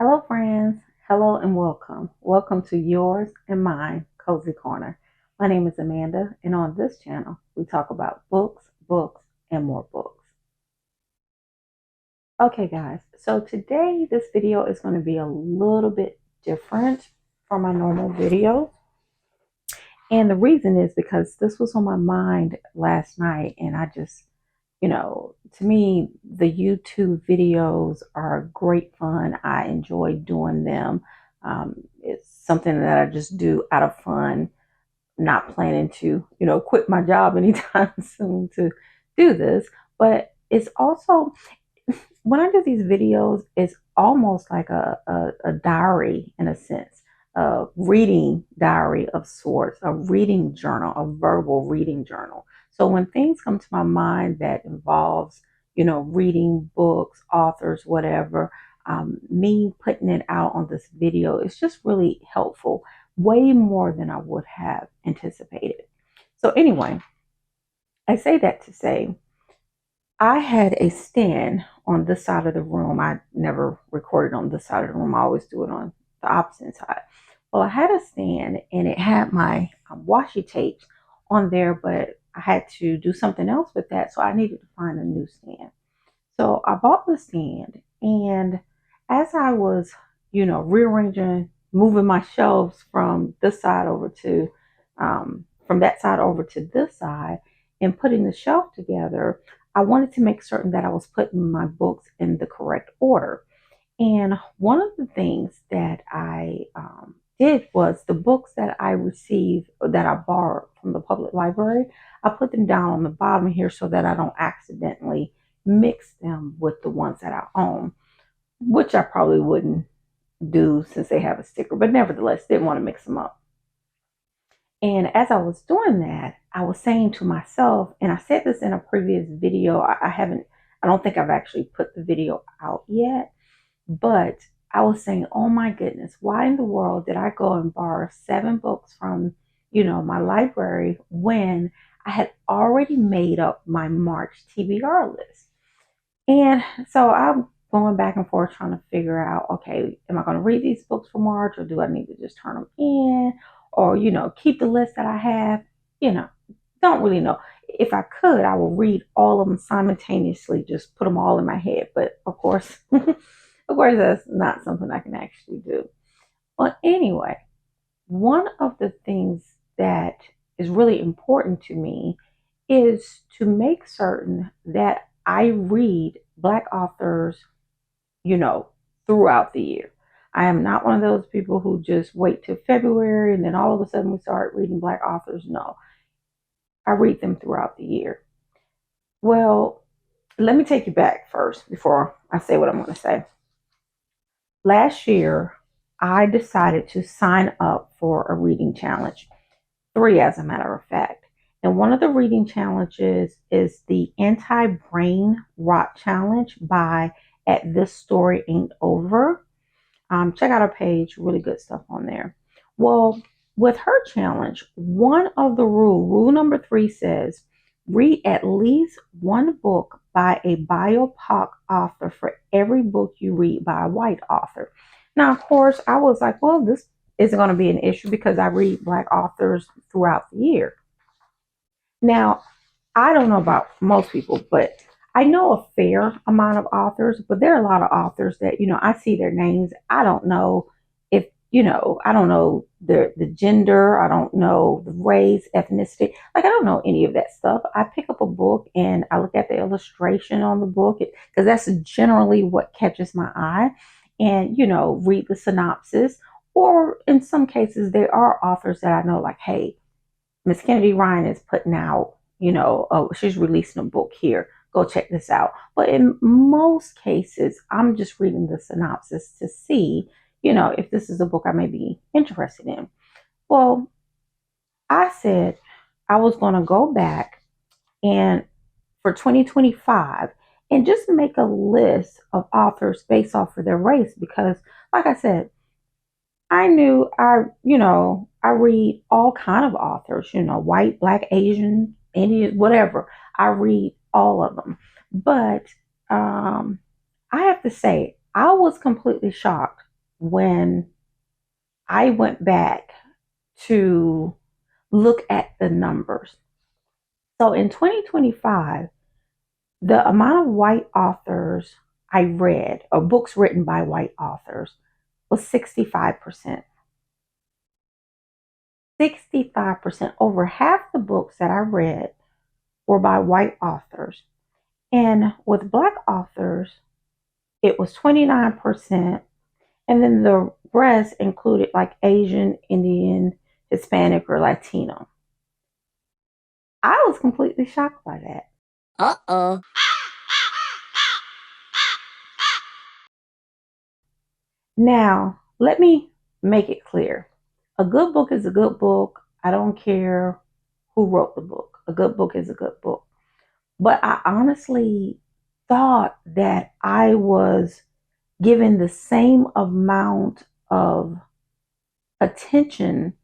Hello, friends. Hello and welcome. Welcome to yours and mine, Cozy Corner. My name is Amanda, and on this channel, we talk about books, and more books. Okay, guys, so today this video is going to be a little bit different from my normal videos. And the reason is because this was on my mind last night, and I just to me, the YouTube videos are great fun. I enjoy doing them. It's something that I just do out of fun, not planning to, quit my job anytime soon to do this. But it's also, when I do these videos, it's almost like a diary in a sense, a reading diary of sorts, a reading journal, a verbal reading journal. So when things come to my mind that involves, reading books, authors, whatever, me putting it out on this video is just really helpful, way more than I would have anticipated. So anyway, I say that to say I had a stand on this side of the room. I never recorded on this side of the room. I always do it on the opposite side. Well, I had a stand and it had my washi tapes on there, but I had to do something else with that. So I needed to find a new stand. So I bought the stand, and as I was, rearranging, moving my shelves from this side over to, from that side over to this side, and putting the shelf together, I wanted to make certain that I was putting my books in the correct order. And one of the things that I did was the books that I received that I borrowed from the public library, I put them down on the bottom here so that I don't accidentally mix them with the ones that I own, which I probably wouldn't do since they have a sticker, but nevertheless, didn't want to mix them up. And as I was doing that, I was saying to myself, and I said this in a previous video, I don't think I've actually put the video out yet, but I was saying, oh my goodness, why in the world did I go and borrow 7 books from, my library when I had already made up my March TBR list? And so I'm going back and forth trying to figure out, okay, am I going to read these books for March, or do I need to just turn them in, or, keep the list that I have? You know, don't really know. If I could, I would read all of them simultaneously, just put them all in my head. But of course, of course, that's not something I can actually do. Well, anyway, one of the things that is really important to me is to make certain that I read Black authors, you know, throughout the year. I am not one of those people who just wait till February and then all of a sudden we start reading Black authors. No, I read them throughout the year. Well, let me take you back first before I say what I'm going to say. Last year, I decided to sign up for a reading challenge, 3 as a matter of fact. And one of the reading challenges is the Anti Brain Rot Challenge by At This Story Ain't Over. Check out our page, really good stuff on there. Well, with her challenge, one of the rule number 3 says, read at least one book by a BIPOC author for every book you read by a white author. Now, of course, I was like, well, this isn't going to be an issue because I read Black authors throughout the year. Now, I don't know about most people, but I know a fair amount of authors, but there are a lot of authors that, I see their names. I don't know if, I don't know the gender, I don't know the race, ethnicity. Like, I don't know any of that stuff. I pick up a book and I look at the illustration on the book because that's generally what catches my eye, and, read the synopsis. Or in some cases, there are authors that I know, like, hey, Miss Kennedy Ryan is putting out, oh, she's releasing a book here. Go check this out. But in most cases, I'm just reading the synopsis to see, if this is a book I may be interested in. Well, I said I was going to go back and for 2025 and just make a list of authors based off of their race because, like I said, I knew I read all kind of authors, white, black, Asian, Indian, whatever. I read all of them. But I have to say, I was completely shocked when I went back to look at the numbers. So in 2025, the amount of white authors I read, or books written by white authors, was 65%. 65%. Over half the books that I read were by white authors. And with black authors, it was 29%. And then the rest included like Asian, Indian, Hispanic, or Latino. I was completely shocked by that. Uh-oh. Now, let me make it clear. A good book is a good book. I don't care who wrote the book. A good book is a good book. But I honestly thought that I was given the same amount of attention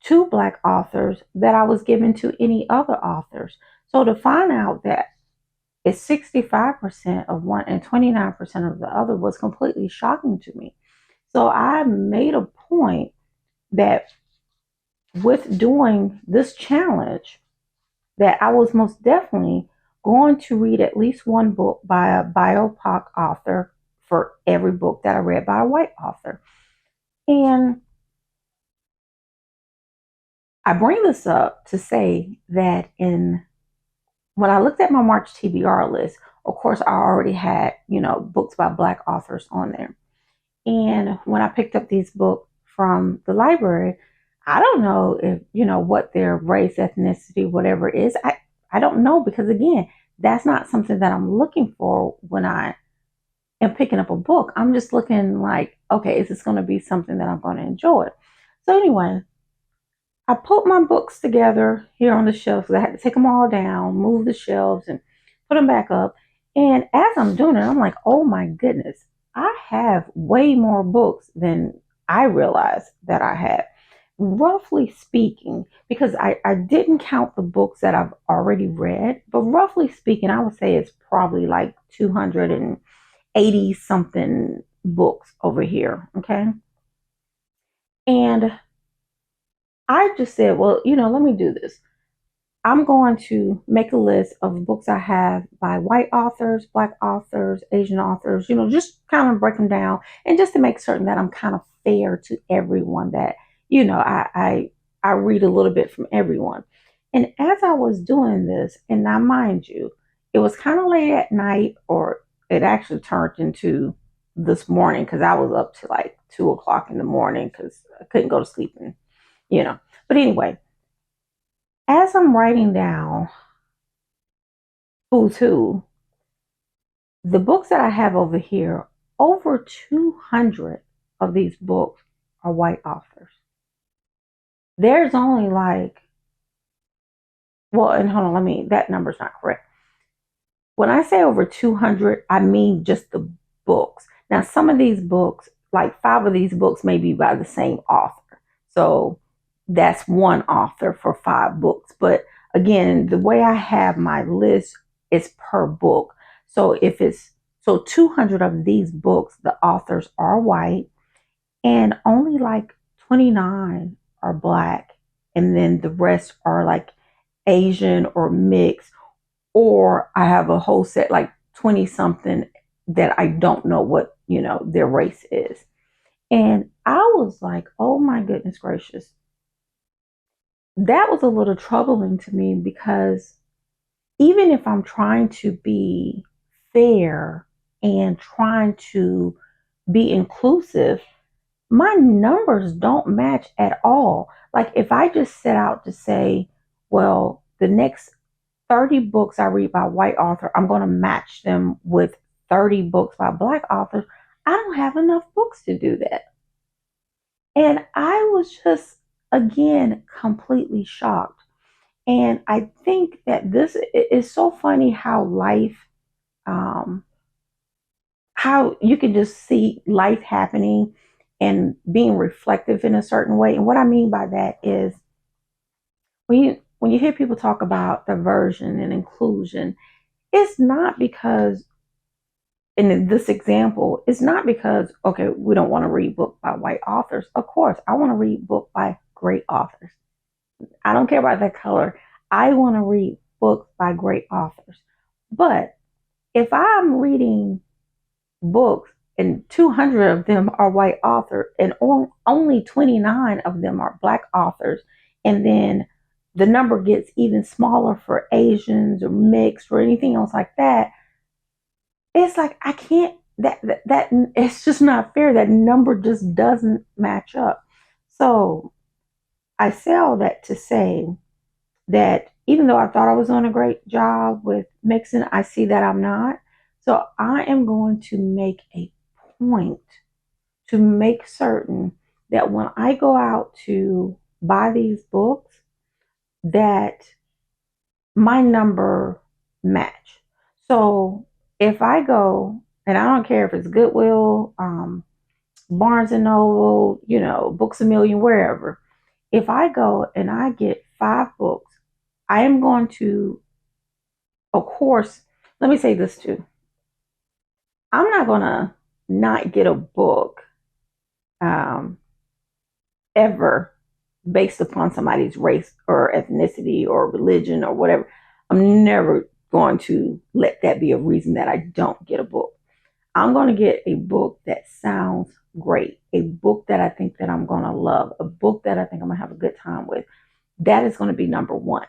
to Black authors that I was given to any other authors. So to find out that it's 65% of one and 29% of the other was completely shocking to me. So I made a point that with doing this challenge, that I was most definitely going to read at least one book by a BIPOC author for every book that I read by a white author. And I bring this up to say that when I looked at my March TBR list, of course, I already had, books by Black authors on there. And when I picked up these books from the library, I don't know if, what their race, ethnicity, whatever it is. I don't know because, again, that's not something that I'm looking for when I am picking up a book. I'm just looking like, okay, is this going to be something that I'm going to enjoy? So, anyway, I put my books together here on the shelves. I had to take them all down, move the shelves, and put them back up. And as I'm doing it, I'm like, oh my goodness, I have way more books than I realized that I had. Roughly speaking, because I didn't count the books that I've already read, but roughly speaking, I would say it's probably like 280 something books over here. Okay. And I just said, well, let me do this. I'm going to make a list of books I have by white authors, black authors, Asian authors, just kind of break them down and just to make certain that I'm kind of fair to everyone that, I read a little bit from everyone. And as I was doing this, and now mind you, it was kind of late at night, or it actually turned into this morning because I was up to like 2 o'clock in the morning because I couldn't go to sleep and, you know. But anyway, as I'm writing down who's who, the books that I have over here, over 200 of these books are white authors. There's only like, well, and hold on, that number's not correct. When I say over 200, I mean just the books. Now, some of these books, like 5 of these books, may be by the same author. So that's one author for 5 books. But again, the way I have my list is per book. So 200 of these books, the authors are white, and only like 29 are black. And then the rest are like Asian or mixed, or I have a whole set like 20 something that I don't know what, their race is. And I was like, oh my goodness gracious. That was a little troubling to me because even if I'm trying to be fair and trying to be inclusive, my numbers don't match at all. Like if I just set out to say, well, the next 30 books I read by white author, I'm going to match them with 30 books by black authors. I don't have enough books to do that. And I was just, again, completely shocked. And I think that this is so funny how um, how you can just see life happening and being reflective in a certain way. And what I mean by that is when you hear people talk about diversion and inclusion, it's not because in this example, it's not because, okay, we don't want to read books by white authors. Of course, I want to read books by great authors. I don't care about that color. I want to read books by great authors. But if I'm reading books and 200 of them are white authors and only 29 of them are black authors, and then the number gets even smaller for Asians or mixed or anything else like that, it's like I can't, that it's just not fair. That number just doesn't match up. So I say all that to say that even though I thought I was doing a great job with mixing, I see that I'm not. So I am going to make a point to make certain that when I go out to buy these books, that my number match. So if I go, and I don't care if it's Goodwill, Barnes and Noble, Books a Million, wherever, if I go and I get 5 books, I am going to, of course, let me say this too. I'm not going to not get a book um, ever based upon somebody's race or ethnicity or religion or whatever. I'm never going to let that be a reason that I don't get a book. I'm going to get a book that sounds great, a book that I think that I'm going to love, a book that I think I'm going to have a good time with. That is going to be number one.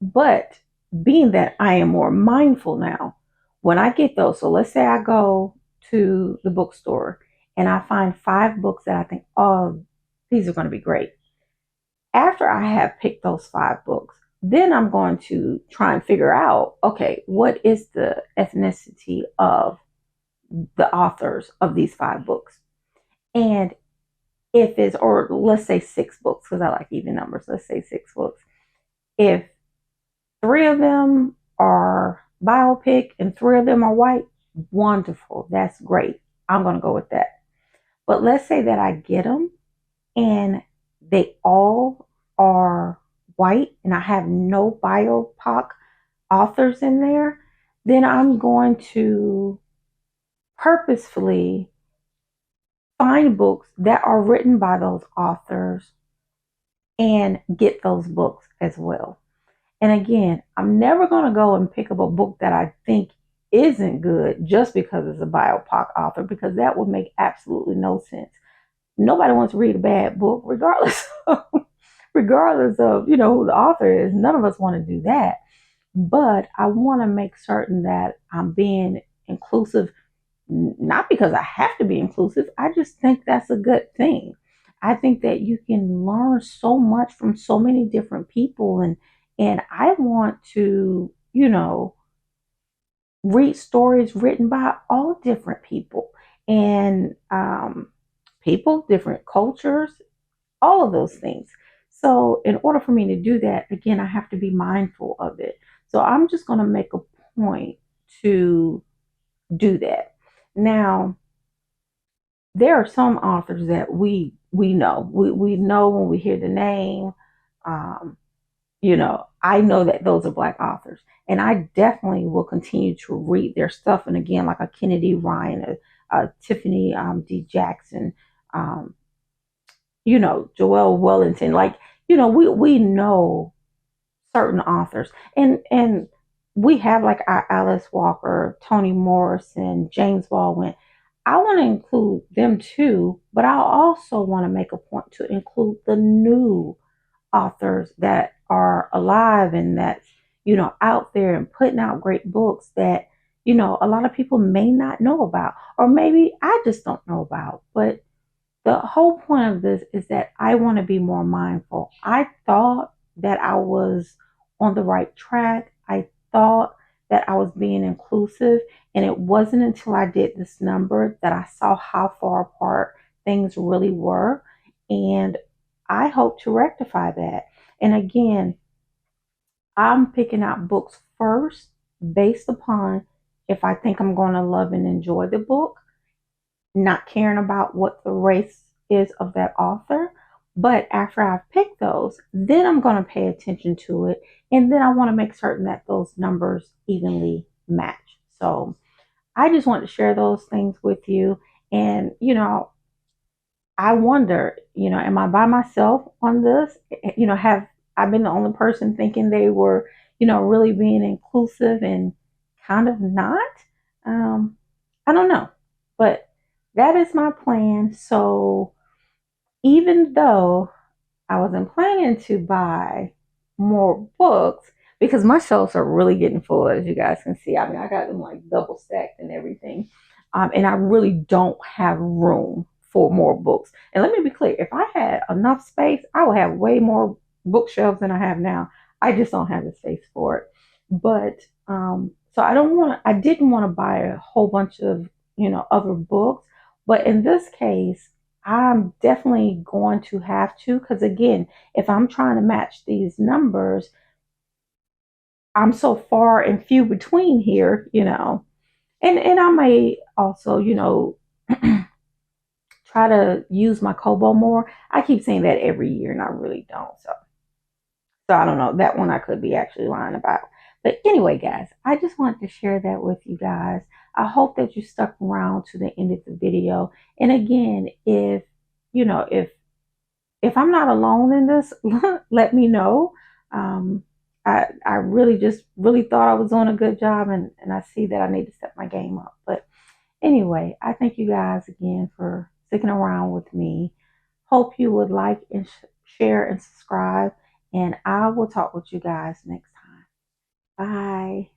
But being that I am more mindful now, when I get those, so let's say I go to the bookstore and I find 5 books that I think, oh, these are going to be great. After I have picked those 5 books, then I'm going to try and figure out, okay, what is the ethnicity of the authors of these 5 books? And if it's, or let's say 6 books, because I like even numbers, let's say 6 books. If 3 of them are biopic and 3 of them are white, wonderful. That's great. I'm going to go with that. But let's say that I get them and they all are white and I have no BIPOC authors in there, then I'm going to purposefully find books that are written by those authors and get those books as well. And again, I'm never going to go and pick up a book that I think isn't good just because it's a BIPOC author, because that would make absolutely no sense. Nobody wants to read a bad book, regardless of who the author is. None of us want to do that. But I want to make certain that I'm being inclusive, not because I have to be inclusive. I just think that's a good thing. I think that you can learn so much from so many different people, and I want to, read stories written by all different people and people, different cultures, all of those things. So, in order for me to do that, again, I have to be mindful of it. So, I'm just going to make a point to do that. Now, there are some authors that we know. We know when we hear the name. Um, I know that those are black authors, and I definitely will continue to read their stuff. And again, like a Kennedy Ryan, a Tiffany D. Jackson, um, Joelle Wellington. Like, we know certain authors, and we have like our Alice Walker, Toni Morrison, James Baldwin. I want to include them too, but I also want to make a point to include the new authors that are alive and that's out there and putting out great books that a lot of people may not know about, or maybe I just don't know about. But the whole point of this is that I want to be more mindful. I thought that I was on the right track. I thought that I was being inclusive, and it wasn't until I did this number that I saw how far apart things really were. And I hope to rectify that. And again, I'm picking out books first based upon if I think I'm going to love and enjoy the book, not caring about what the race is of that author. But after I've picked those, then I'm going to pay attention to it. And then I want to make certain that those numbers evenly match. So I just want to share those things with you. And, I wonder, am I by myself on this? Have I been the only person thinking they were, really being inclusive and kind of not? Um, I don't know. But that is my plan. So even though I wasn't planning to buy more books, because my shelves are really getting full, as you guys can see. I mean, I got them like double stacked and everything. And I really don't have room for more books. And let me be clear, if I had enough space, I would have way more bookshelves than I have now. I just don't have the space for it. But so I didn't want to buy a whole bunch of, other books. But in this case, I'm definitely going to have to, because again, if I'm trying to match these numbers, I'm so far and few between here, and I may also, try to use my Kobo more. I keep saying that every year and I really don't. So I don't know. That one I could be actually lying about. But anyway, guys, I just wanted to share that with you guys. I hope that you stuck around to the end of the video. And again, if I'm not alone in this, let me know. Um, I really just really thought I was doing a good job, and I see that I need to step my game up. But anyway, I thank you guys again for sticking around with me. Hope you would like and share and subscribe, and I will talk with you guys next time. Bye.